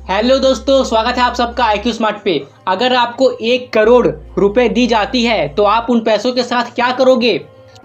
Hello दोस्तों, स्वागत है आप सबका IQ स्मार्ट पे। अगर आपको 1 करोड़ रुपए दी जाती है तो आप उन पैसों के साथ क्या करोगे?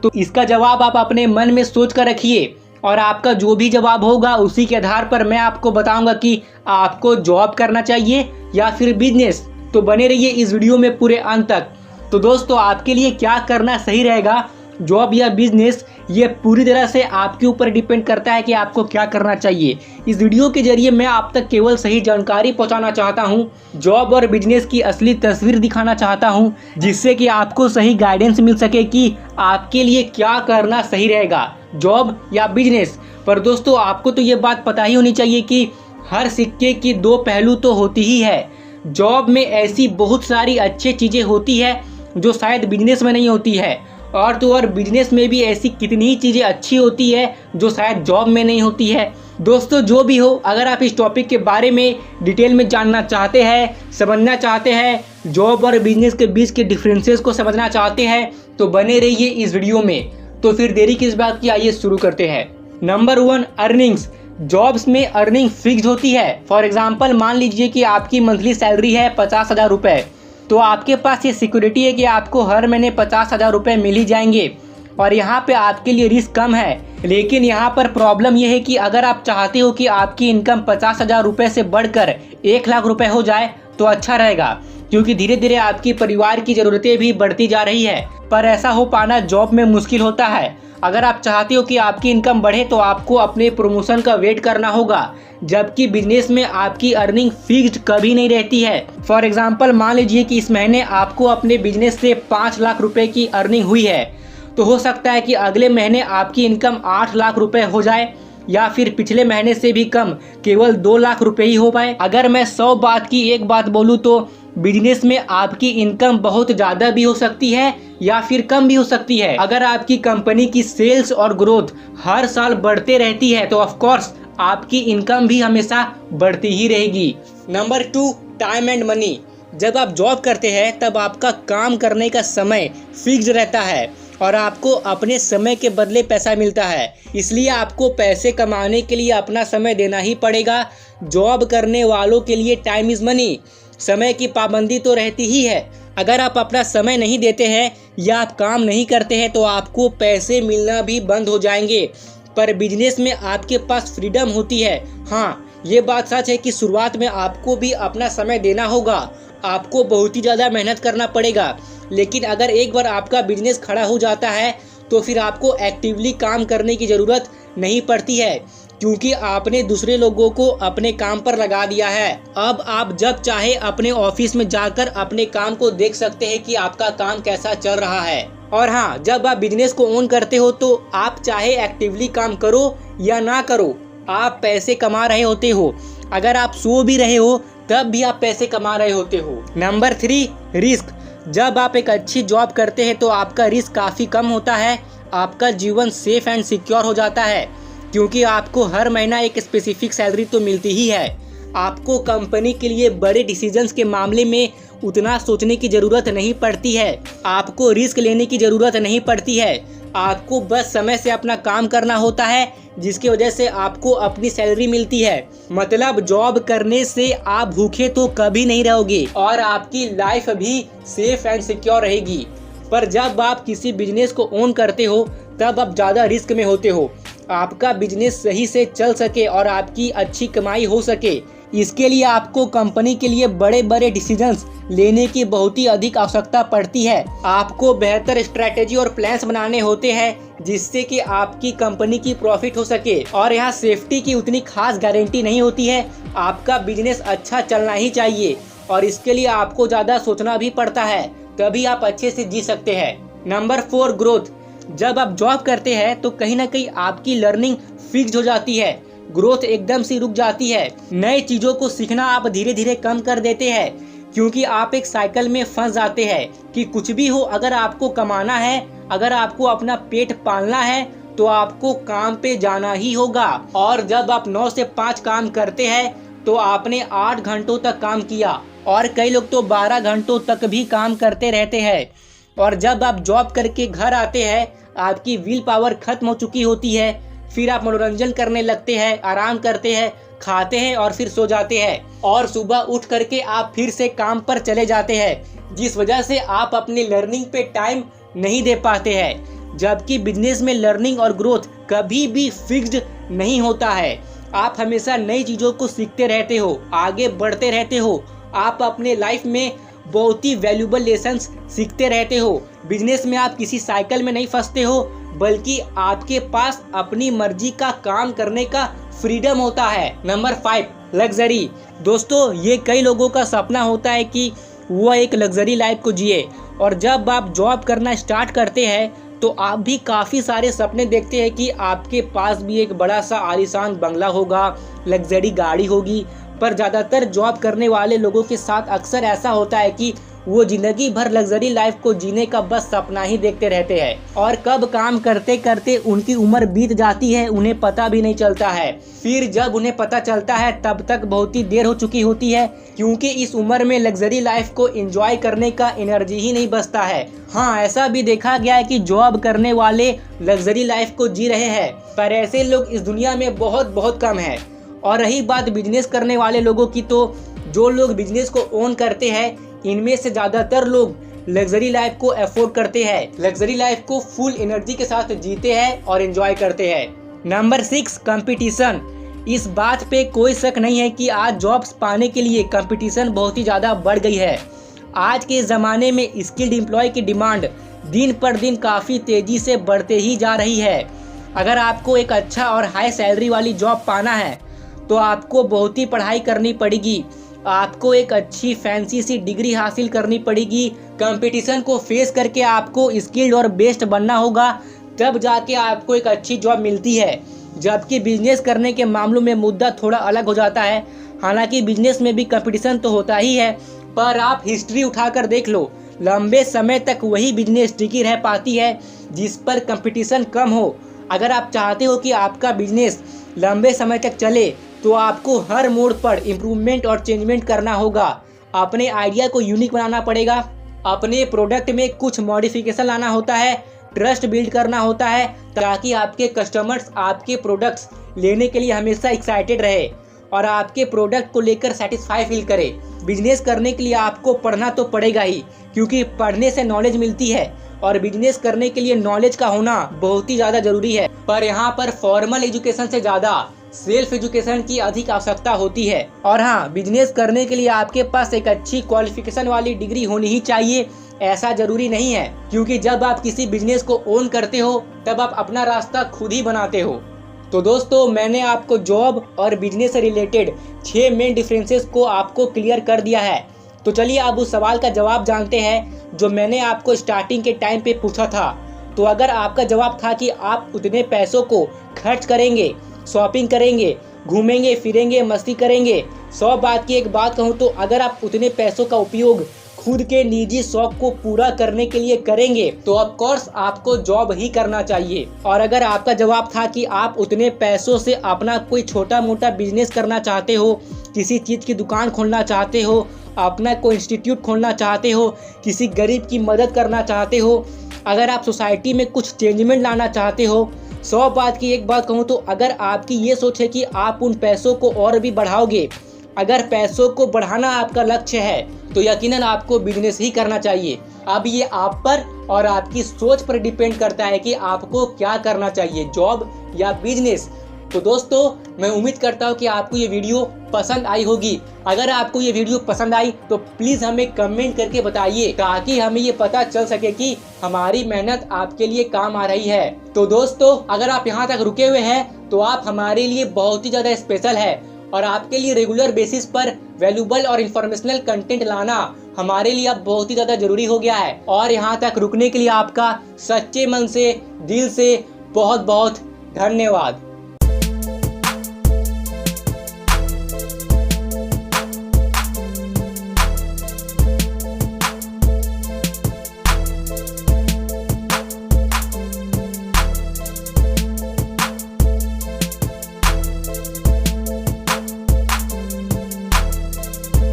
तो इसका जवाब आप अपने मन में सोच कर रखिए और आपका जो भी जवाब होगा उसी के आधार पर मैं आपको बताऊंगा कि आपको जॉब करना चाहिए या फिर बिजनेस। तो बने रहिए इस वीडियो में पूरे अंत तक। तो दोस्तों, आपके लिए क्या करना सही रहेगा, जॉब या बिजनेस, ये पूरी तरह से आपके ऊपर डिपेंड करता है कि आपको क्या करना चाहिए। इस वीडियो के जरिए मैं आप तक केवल सही जानकारी पहुंचाना चाहता हूं, जॉब और बिजनेस की असली तस्वीर दिखाना चाहता हूं, जिससे कि आपको सही गाइडेंस मिल सके कि आपके लिए क्या करना सही रहेगा, जॉब या बिजनेस। पर दोस्तों, आपको तो ये बात पता ही होनी चाहिए कि हर सिक्के की दो पहलू तो होती ही है। जॉब में ऐसी बहुत सारी अच्छी चीज़ें होती है जो शायद बिजनेस में नहीं होती है, और तो और बिजनेस में भी ऐसी कितनी ही चीज़ें अच्छी होती है जो शायद जॉब में नहीं होती है। दोस्तों, जो भी हो, अगर आप इस टॉपिक के बारे में डिटेल में जानना चाहते हैं, समझना चाहते हैं, जॉब और बिजनेस के बीच के डिफरेंसेस को समझना चाहते हैं, तो बने रहिए इस वीडियो में। तो फिर देरी किस बात की, आइए शुरू करते हैं। Number 1, earnings. जॉब्स में अर्निंग फिक्स होती है। फॉर एग्जाम्पल, मान लीजिए कि आपकी मंथली सैलरी है 50,000 रुपये, तो आपके पास ये सिक्योरिटी है कि आपको हर महीने 50,000 रुपये मिल ही जाएंगे और यहाँ पे आपके लिए रिस्क कम है। लेकिन यहाँ पर प्रॉब्लम यह है कि अगर आप चाहते हो कि आपकी इनकम 50,000 रुपये से बढ़कर 1,00,000 रुपये हो जाए तो अच्छा रहेगा, क्योंकि धीरे धीरे आपकी परिवार की ज़रूरतें भी बढ़ती जा रही है। पर ऐसा हो पाना जॉब में मुश्किल होता है। अगर आप चाहते हो कि आपकी इनकम बढ़े तो आपको अपने प्रमोशन का वेट करना होगा, जबकि बिजनेस में आपकी अर्निंग फिक्स्ड कभी नहीं रहती है। फॉर एग्जांपल, मान लीजिए कि इस महीने आपको अपने बिजनेस से 5 लाख रुपए की अर्निंग हुई है, तो हो सकता है कि अगले महीने आपकी इनकम 8 लाख रुपए हो जाए, या फिर पिछले महीने से भी कम केवल 2 लाख रुपए ही हो पाए। अगर मैं 100 बात की एक बात बोलूँ तो बिजनेस में आपकी इनकम बहुत ज़्यादा भी हो सकती है या फिर कम भी हो सकती है। अगर आपकी कंपनी की सेल्स और ग्रोथ हर साल बढ़ते रहती है तो ऑफ कोर्स आपकी इनकम भी हमेशा बढ़ती ही रहेगी। Number 2, time and money. जब आप जॉब करते हैं तब आपका काम करने का समय फिक्स रहता है और आपको अपने समय के बदले पैसा मिलता है, इसलिए आपको पैसे कमाने के लिए अपना समय देना ही पड़ेगा। जॉब करने वालों के लिए टाइम इज़ मनी। समय की पाबंदी तो रहती ही है। अगर आप अपना समय नहीं देते हैं या आप काम नहीं करते हैं तो आपको पैसे मिलना भी बंद हो जाएंगे। पर बिजनेस में आपके पास फ्रीडम होती है। हाँ, ये बात सच है कि शुरुआत में आपको भी अपना समय देना होगा, आपको बहुत ही ज़्यादा मेहनत करना पड़ेगा। लेकिन अगर एक बार आपका बिजनेस खड़ा हो जाता है तो फिर आपको एक्टिवली काम करने की ज़रूरत नहीं पड़ती है, क्योंकि आपने दूसरे लोगों को अपने काम पर लगा दिया है। अब आप जब चाहे अपने ऑफिस में जाकर अपने काम को देख सकते हैं कि आपका काम कैसा चल रहा है। और हाँ, जब आप बिजनेस को ओन करते हो तो आप चाहे एक्टिवली काम करो या ना करो, आप पैसे कमा रहे होते हो। अगर आप सो भी रहे हो तब भी आप पैसे कमा रहे होते हो। Number 3, risk. जब आप एक अच्छी जॉब करते हैं तो आपका रिस्क काफ़ी कम होता है। आपका जीवन सेफ एंड सिक्योर हो जाता है, क्योंकि आपको हर महीना एक स्पेसिफिक सैलरी तो मिलती ही है। आपको कंपनी के लिए बड़े डिसीजंस के मामले में उतना सोचने की ज़रूरत नहीं पड़ती है, आपको रिस्क लेने की ज़रूरत नहीं पड़ती है। आपको बस समय से अपना काम करना होता है, जिसकी वजह से आपको अपनी सैलरी मिलती है। मतलब जॉब करने से आप भूखे तो कभी नहीं रहोगे और आपकी लाइफ भी सेफ एंड सिक्योर रहेगी। पर जब आप किसी बिजनेस को ओन करते हो तब आप ज़्यादा रिस्क में होते हो। आपका बिजनेस सही से चल सके और आपकी अच्छी कमाई हो सके, इसके लिए आपको कंपनी के लिए बड़े बड़े डिसीजंस लेने की बहुत ही अधिक आवश्यकता पड़ती है। आपको बेहतर स्ट्रैटेजी और प्लान्स बनाने होते हैं जिससे कि आपकी कंपनी की प्रॉफिट हो सके। और यहाँ सेफ्टी की उतनी खास गारंटी नहीं होती है। आपका बिजनेस अच्छा चलना ही चाहिए और इसके लिए आपको ज़्यादा सोचना भी पड़ता है, तभी आप अच्छे से जी सकते हैं। Number 4, growth. जब आप जॉब करते हैं तो कहीं ना कहीं आपकी लर्निंग फिक्स हो जाती है, ग्रोथ एकदम से रुक जाती है। नई चीज़ों को सीखना आप धीरे धीरे कम कर देते हैं, क्योंकि आप एक साइकिल में फंस जाते हैं कि कुछ भी हो, अगर आपको कमाना है, अगर आपको अपना पेट पालना है तो आपको काम पे जाना ही होगा। और जब आप 9 से 5 काम करते हैं तो आपने 8 घंटों तक काम किया, और कई लोग तो 12 घंटों तक भी काम करते रहते हैं। और जब आप जॉब करके घर आते हैं आपकी विल पावर खत्म हो चुकी होती है, फिर आप मनोरंजन करने लगते हैं, आराम करते हैं, खाते हैं और फिर सो जाते हैं और सुबह उठ करके आप फिर से काम पर चले जाते हैं, जिस वजह से आप अपनी लर्निंग पे टाइम नहीं दे पाते हैं। जबकि बिजनेस में लर्निंग और ग्रोथ कभी भी फिक्स्ड नहीं होता है। आप हमेशा नई चीज़ों को सीखते रहते हो, आगे बढ़ते रहते हो। आप अपने लाइफ में बहुत ही वैल्यूबल लेसन्स सीखते रहते हो। बिजनेस में आप किसी साइकिल में नहीं फंसते हो, बल्कि आपके पास अपनी मर्जी का काम करने का फ्रीडम होता है। Number 5, luxury. दोस्तों, ये कई लोगों का सपना होता है कि वो एक लग्जरी लाइफ को जिए, और जब आप जॉब करना स्टार्ट करते हैं तो आप भी काफ़ी सारे सपने देखते हैं कि आपके पास भी एक बड़ा सा आलीशान बंगला होगा, लग्जरी गाड़ी होगी। पर ज़्यादातर जॉब करने वाले लोगों के साथ अक्सर ऐसा होता है कि वो जिंदगी भर लग्जरी लाइफ को जीने का बस सपना ही देखते रहते हैं, और कब काम करते करते उनकी उम्र बीत जाती है उन्हें पता भी नहीं चलता है। फिर जब उन्हें पता चलता है तब तक बहुत ही देर हो चुकी होती है, क्योंकि इस उम्र में लग्जरी लाइफ को एंजॉय करने का एनर्जी ही नहीं बचता है। हाँ, ऐसा भी देखा गया है कि जॉब करने वाले लग्जरी लाइफ को जी रहे हैं, पर ऐसे लोग इस दुनिया में बहुत कम है। और रही बात बिजनेस करने वाले लोगों की, तो जो लोग बिजनेस को ओन करते हैं इनमें से ज़्यादातर लोग लग्जरी लाइफ को अफोर्ड करते हैं, लग्जरी लाइफ को फुल एनर्जी के साथ जीते हैं और एंजॉय करते हैं। Number 6, competition. इस बात पे कोई शक नहीं है कि आज जॉब्स पाने के लिए कंपटीशन बहुत ही ज़्यादा बढ़ गई है। आज के ज़माने में स्किल्ड एम्प्लॉय की डिमांड दिन पर दिन काफ़ी तेज़ी से बढ़ते ही जा रही है। अगर आपको एक अच्छा और हाई सैलरी वाली जॉब पाना है तो आपको बहुत ही पढ़ाई करनी पड़ेगी, आपको एक अच्छी फैंसी सी डिग्री हासिल करनी पड़ेगी। कंपटीशन को फेस करके आपको स्किल्ड और बेस्ट बनना होगा, तब जाके आपको एक अच्छी जॉब मिलती है। जबकि बिजनेस करने के मामलों में मुद्दा थोड़ा अलग हो जाता है। हालांकि बिजनेस में भी कंपटीशन तो होता ही है, पर आप हिस्ट्री उठाकर देख लो, लंबे समय तक वही बिजनेस टिकी रह पाती है जिस पर कंपटीशन कम हो। अगर आप चाहते हो कि आपका बिजनेस लंबे समय तक चले तो आपको हर मोड़ पर इम्प्रूवमेंट और चेंजमेंट करना होगा। अपने आइडिया को यूनिक बनाना पड़ेगा, अपने प्रोडक्ट में कुछ मॉडिफिकेशन लाना होता है, ट्रस्ट बिल्ड करना होता है, ताकि आपके कस्टमर्स आपके प्रोडक्ट्स लेने के लिए हमेशा एक्साइटेड रहे और आपके प्रोडक्ट को लेकर सेटिस्फाई फील करे। बिजनेस करने के लिए आपको पढ़ना तो पड़ेगा ही, क्योंकि पढ़ने से नॉलेज मिलती है और बिजनेस करने के लिए नॉलेज का होना बहुत ही ज़्यादा जरूरी है। पर यहाँ पर फॉर्मल एजुकेशन से ज़्यादा सेल्फ एजुकेशन की अधिक आवश्यकता होती है। और हाँ, बिजनेस करने के लिए आपके पास एक अच्छी क्वालिफिकेशन वाली डिग्री होनी ही चाहिए, ऐसा जरूरी नहीं है, क्योंकि जब आप किसी बिजनेस को ओन करते हो तब आप अपना रास्ता खुद ही बनाते हो। तो दोस्तों, मैंने आपको जॉब और बिजनेस से रिलेटेड 6 मेन डिफरेंसेस को आपको क्लियर कर दिया है। तो चलिए अब उस सवाल का जवाब जानते हैं जो मैंने आपको स्टार्टिंग के टाइम पे पूछा था। तो अगर आपका जवाब था कि आप उतने पैसों को खर्च करेंगे, शॉपिंग करेंगे, घूमेंगे फिरेंगे, मस्ती करेंगे, 100 बात की एक बात कहूँ तो अगर आप उतने पैसों का उपयोग खुद के निजी शौक को पूरा करने के लिए करेंगे तो ऑफ कोर्स आपको जॉब ही करना चाहिए। और अगर आपका जवाब था कि आप उतने पैसों से अपना कोई छोटा मोटा बिजनेस करना चाहते हो, किसी चीज़ की दुकान खोलना चाहते हो, अपना कोई इंस्टीट्यूट खोलना चाहते हो, किसी गरीब की मदद करना चाहते हो, अगर आप सोसाइटी में कुछ चेंजमेंट लाना चाहते हो, 100 बात की एक बात कहूँ तो अगर आपकी ये सोच है कि आप उन पैसों को और भी बढ़ाओगे, अगर पैसों को बढ़ाना आपका लक्ष्य है तो यकीनन आपको बिजनेस ही करना चाहिए। अब ये आप पर और आपकी सोच पर डिपेंड करता है कि आपको क्या करना चाहिए, जॉब या बिजनेस। तो दोस्तों, मैं उम्मीद करता हूँ कि आपको ये वीडियो पसंद आई होगी। अगर आपको ये वीडियो पसंद आई तो प्लीज़ हमें कमेंट करके बताइए, ताकि हमें ये पता चल सके कि हमारी मेहनत आपके लिए काम आ रही है। तो दोस्तों, अगर आप यहाँ तक रुके हुए हैं तो आप हमारे लिए बहुत ही ज़्यादा स्पेशल है, और आपके लिए रेगुलर बेसिस पर वैल्यूबल और इन्फॉर्मेशनल कंटेंट लाना हमारे लिए अब बहुत ही ज़्यादा ज़रूरी हो गया है। और यहाँ तक रुकने के लिए आपका सच्चे मन से, दिल से बहुत बहुत धन्यवाद।